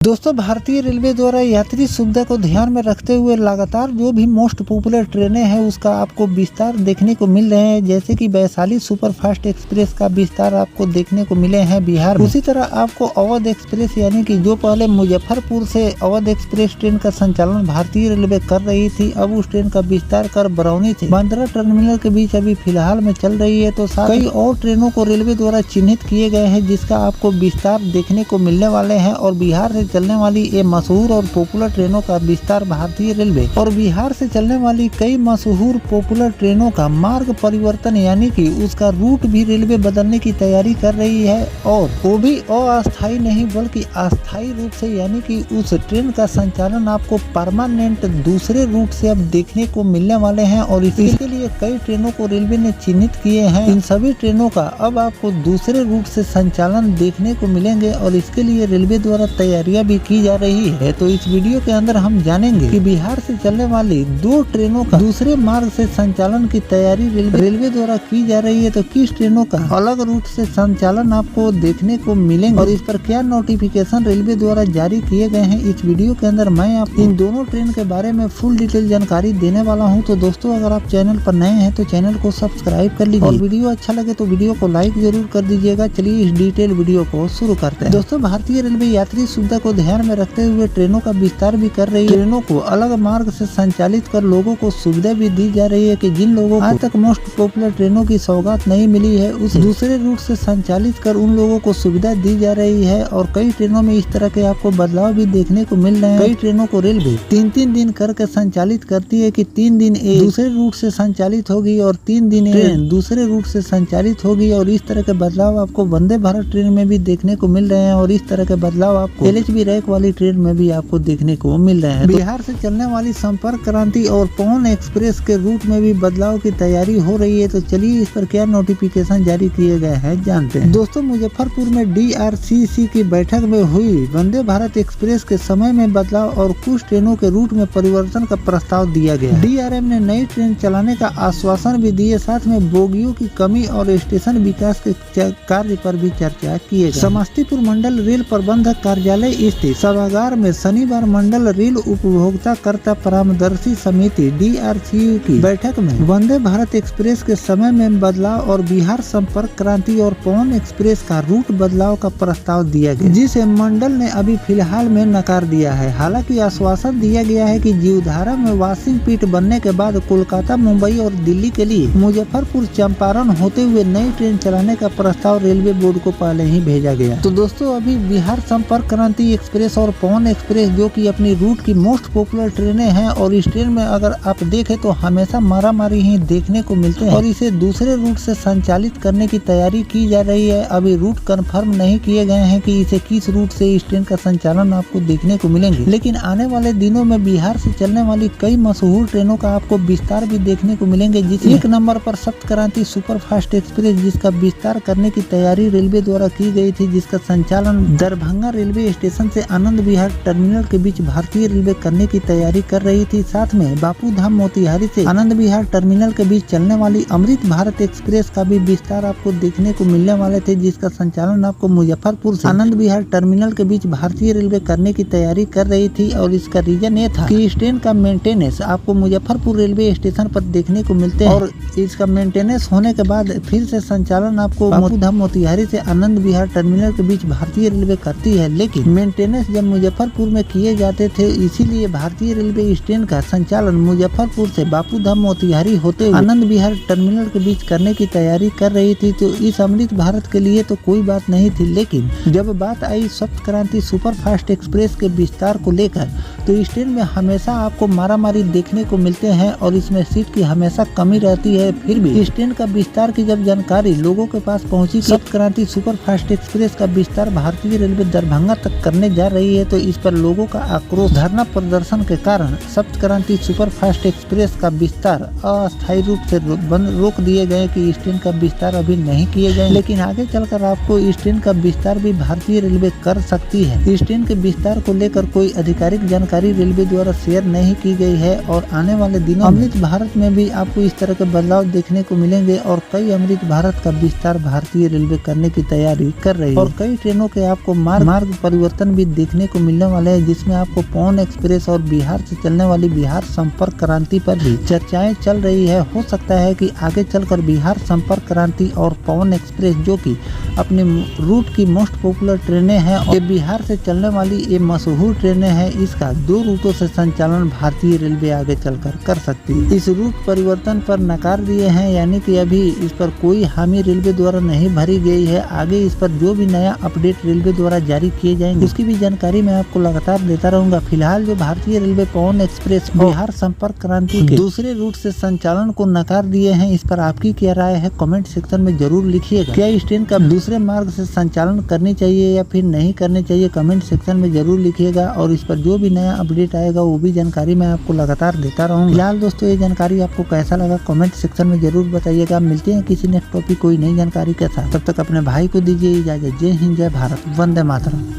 दोस्तों, भारतीय रेलवे द्वारा यात्री सुविधा को ध्यान में रखते हुए लगातार जो भी मोस्ट पॉपुलर ट्रेनें हैं उसका आपको विस्तार देखने को मिल रहे हैं। जैसे कि वैशाली सुपरफास्ट एक्सप्रेस का विस्तार आपको देखने को मिले हैं बिहार में। उसी तरह आपको अवध एक्सप्रेस यानी कि जो पहले मुजफ्फरपुर से अवध एक्सप्रेस ट्रेन का संचालन भारतीय रेलवे कर रही थी, अब उस ट्रेन का विस्तार कर बरौनी से बांद्रा टर्मिनल के बीच अभी फिलहाल में चल रही है। तो कई और ट्रेनों को रेलवे द्वारा चिन्हित किए गए हैं जिसका आपको विस्तार देखने को मिलने वाले हैं। और बिहार से चलने वाली ये मशहूर और पॉपुलर ट्रेनों का विस्तार भारतीय रेलवे और बिहार से चलने वाली कई मशहूर पॉपुलर ट्रेनों का मार्ग परिवर्तन यानी कि उसका रूट भी रेलवे बदलने की तैयारी कर रही है। और वो भी अस्थायी नहीं बल्कि अस्थायी रूप से, यानी कि उस ट्रेन का संचालन आपको परमानेंट दूसरे रूट से अब देखने को मिलने वाले हैं। और इसके लिए कई ट्रेनों को रेलवे ने चिन्हित किए हैं। इन सभी ट्रेनों का अब आपको दूसरे रूट से संचालन देखने को मिलेंगे और इसके लिए रेलवे द्वारा तैयारियां भी की जा रही है। तो इस वीडियो के अंदर हम जानेंगे कि बिहार से चलने वाली दो ट्रेनों का दूसरे मार्ग से संचालन की तैयारी रेलवे द्वारा की जा रही है। तो किस ट्रेनों का अलग रूट से संचालन आपको देखने को मिलेंगे और इस पर क्या नोटिफिकेशन रेलवे द्वारा जारी किए गए हैं, इस वीडियो के अंदर मैं आपको इन दोनों ट्रेन के बारे में फुल डिटेल जानकारी देने वाला हूं। तो दोस्तों, अगर आप चैनल पर नए हैं तो चैनल को सब्सक्राइब कर लीजिए और वीडियो अच्छा लगे तो वीडियो को लाइक जरूर कर दीजिएगा। चलिए इस डिटेल वीडियो को शुरू करते हैं। दोस्तों, भारतीय रेलवे यात्री सुविधा को ध्यान में रखते हुए ट्रेनों का विस्तार भी कर रही है। ट्रेनों को अलग मार्ग से संचालित कर लोगों को सुविधा भी दी जा रही है कि जिन लोगों को आज तक मोस्ट पॉपुलर ट्रेनों की सौगात नहीं मिली है उस दूसरे रूट से संचालित कर उन लोगों को सुविधा दी जा रही है। और कई ट्रेनों में इस तरह के आपको बदलाव भी देखने को मिल रहे हैं। कई ट्रेनों को रेलवे 3-3 दिन करके संचालित करती है कि 3 दिन दूसरे रूट से संचालित होगी और 3 दिन ट्रेन दूसरे रूट से संचालित होगी। और इस तरह के बदलाव आपको वंदे भारत ट्रेन में भी देखने को मिल रहे हैं और इस तरह के बदलाव आपको LHB रैक वाली ट्रेन में भी आपको देखने को मिल रहे हैं। बिहार से चलने वाली संपर्क क्रांति और पवन एक्सप्रेस के रूट में भी बदलाव की तैयारी हो रही है। तो चलिए इस पर क्या नोटिफिकेशन जारी किए गए हैं जानते हैं। दोस्तों, मुजफ्फरपुर में DRCC की बैठक में हुई वंदे भारत एक्सप्रेस के समय में बदलाव और कुछ ट्रेनों के रूट में परिवर्तन का प्रस्ताव दिया गया। DRM ने नई ट्रेन चलाने का आश्वासन भी दिए, साथ में बोगियों की कमी और स्टेशन विकास के कार्य पर भी चर्चा किए गए। समस्तीपुर मंडल रेल प्रबंधक कार्यालय स्थित सभागार में शनिवार मंडल रेल उपभोक्ता कर्ता परामर्शी समिति DRCU की बैठक में वंदे भारत एक्सप्रेस के समय में बदलाव और बिहार संपर्क क्रांति और पवन एक्सप्रेस का रूट बदलाव का प्रस्ताव दिया गया, जिसे मंडल ने अभी फिलहाल में नकार दिया है। हालांकि आश्वासन दिया गया है कि जीवधारा में वाशिंग पीठ बनने के बाद कोलकाता, मुंबई और दिल्ली के लिए मुजफ्फरपुर चंपारण होते हुए नई ट्रेन चलाने का प्रस्ताव रेलवे बोर्ड को पहले ही भेजा गया। तो दोस्तों, अभी बिहार संपर्क क्रांति एक्सप्रेस और पवन एक्सप्रेस जो कि अपनी रूट की मोस्ट पॉपुलर ट्रेनें हैं और इस ट्रेन में अगर आप देखें तो हमेशा मारामारी ही देखने को मिलते हैं और इसे दूसरे रूट से संचालित करने की तैयारी की जा रही है। अभी रूट कंफर्म नहीं किए गए हैं कि इसे किस रूट से इस ट्रेन का संचालन आपको देखने को मिलेंगे, लेकिन आने वाले दिनों में बिहार से चलने वाली कई मशहूर ट्रेनों का आपको विस्तार भी देखने को मिलेंगे। जिसमें 1 नंबर पर सप्त क्रांति सुपरफास्ट एक्सप्रेस, जिसका विस्तार करने की तैयारी रेलवे द्वारा की गई थी, जिसका संचालन दरभंगा रेलवे स्टेशन से आनंद विहार टर्मिनल के बीच भारतीय रेलवे करने की तैयारी कर रही थी। साथ में बापू धाम मोतिहारी से आनंद विहार टर्मिनल के बीच चलने वाली अमृत भारत एक्सप्रेस का भी विस्तार आपको देखने को मिलने वाले थे, जिसका संचालन आपको मुजफ्फरपुर से आनंद विहार टर्मिनल के बीच भारतीय रेलवे करने की तैयारी कर रही थी। और इसका रीजन ये था कि इस ट्रेन का मेंटेनेंस आपको मुजफ्फरपुर रेलवे स्टेशन पर देखने को मिलते हैं और इसका मेंटेनेंस होने के बाद फिर से संचालन आपको बापू धाम मोतिहारी से आनंद विहार टर्मिनल के बीच भारतीय रेलवे करती है। लेकिन मेंटेनेंस जब मुजफ्फरपुर में किए जाते थे, इसीलिए भारतीय रेलवे इस ट्रेन का संचालन मुजफ्फरपुर से बापू धाम मोतिहारी होते हुए आनंद विहार टर्मिनल के बीच करने की तैयारी कर रही थी। तो इस अमृत भारत के लिए तो कोई बात नहीं थी, लेकिन जब बात आई सप्त क्रांति सुपरफास्ट एक्सप्रेस के विस्तार को लेकर, तो इस ट्रेन में हमेशा आपको मारामारी देखने को मिलते हैं और इसमें सीट की हमेशा कमी रहती है। फिर भी इस ट्रेन का विस्तार की जब जानकारी लोगों के पास पहुंची, सप्त क्रांति सुपरफास्ट एक्सप्रेस का विस्तार भारतीय रेलवे दरभंगा तक करने जा रही है, तो इस पर लोगों का आक्रोश धरना प्रदर्शन के कारण सप्त क्रांति सुपरफास्ट एक्सप्रेस का विस्तार अस्थायी रूप से रोक दिए गए कि इस ट्रेन का विस्तार अभी नहीं किए गए। लेकिन आगे चलकर आपको इस ट्रेन का विस्तार भी भारतीय रेलवे कर सकती है। इस ट्रेन के विस्तार को लेकर कोई आधिकारिक जानकारी जानकारी रेलवे द्वारा शेयर नहीं की गई है और आने वाले दिनों अमृत भारत में भी आपको इस तरह के बदलाव देखने को मिलेंगे और कई अमृत भारत का विस्तार भारतीय रेलवे करने की तैयारी कर रही है और कई ट्रेनों के आपको मार्ग परिवर्तन भी देखने को मिलने वाले हैं, जिसमें आपको पवन एक्सप्रेस और बिहार से चलने वाली बिहार संपर्क क्रांति पर भी चर्चाएं चल रही है। हो सकता है कि आगे चलकर बिहार संपर्क क्रांति और पवन एक्सप्रेस जो कि अपने रूट की मोस्ट पॉपुलर ट्रेनें हैं और ये बिहार से चलने वाली ये मशहूर ट्रेनें हैं, इसका 2 रूटों से संचालन भारतीय रेलवे आगे चलकर कर सकती है। इस रूट परिवर्तन पर नकार दिए हैं, यानी कि अभी इस पर कोई हामी रेलवे द्वारा नहीं भरी गई है। आगे इस पर जो भी नया अपडेट रेलवे द्वारा जारी किए जाएंगे उसकी भी जानकारी मैं आपको लगातार देता रहूंगा। फिलहाल जो भारतीय रेलवे पवन एक्सप्रेस बिहार संपर्क क्रांति के दूसरे रूट से संचालन को नकार दिए हैं, इस पर आपकी क्या राय है कमेंट सेक्शन में जरूर लिखिएगा। क्या इस ट्रेन का दूसरे मार्ग से संचालन करनी चाहिए या फिर नहीं करनी चाहिए, कमेंट सेक्शन में जरूर लिखिएगा और इस पर जो भी नया अपडेट आएगा वो भी जानकारी मैं आपको लगातार देता रहूंगा। फिलहाल दोस्तों ये जानकारी आपको कैसा लगा कमेंट सेक्शन में जरूर बताइएगा। मिलते हैं किसी नेक्स्ट टॉपिक कोई नई जानकारी के साथ, तब तक अपने भाई को दीजिए इजाजत। जय हिंद, जय भारत, वंदे मातरम।